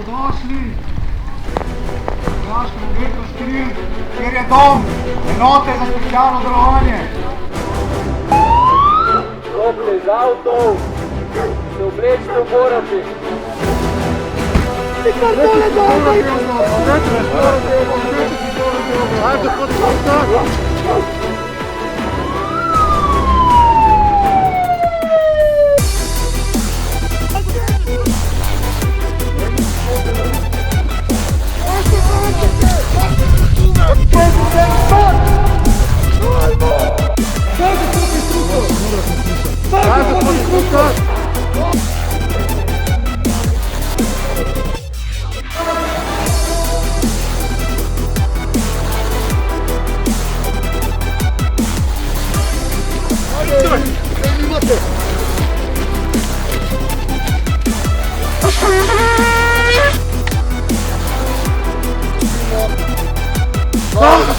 Dobrodošli v našem oddelku Skril, kjer je dom enote za specialno delovanje. Stopite iz avtov, se oblečite v morati. Ti kar dole dole! Ajde, gospod Kovta!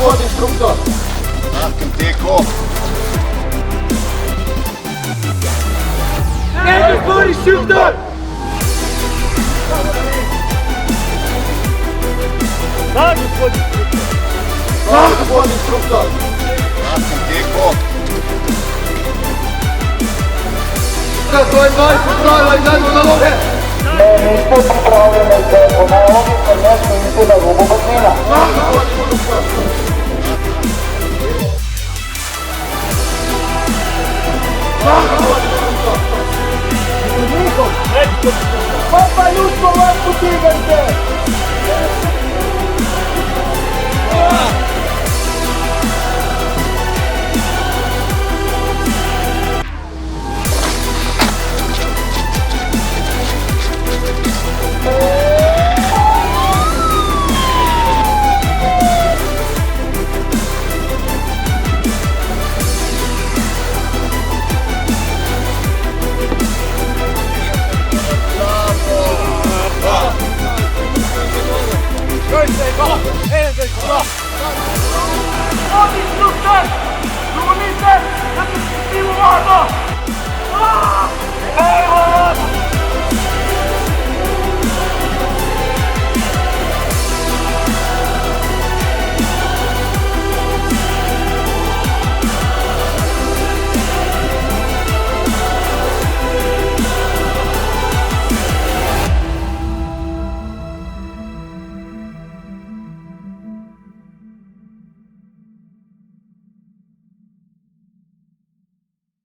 Gospod inštruktor! Kratkem teku. Ne, gospod inštruktor! Da, gospod inštruktor! Da, gospod inštruktor! Kratkem teku. Svoj maj popravila in dajmo na noge! Niste pripravljeni za ponovno, ker ne stojite na robu baznina. Da, gospod inštruktor! Da, gospod inštruktor! Pa ljudstvo vas potegajte!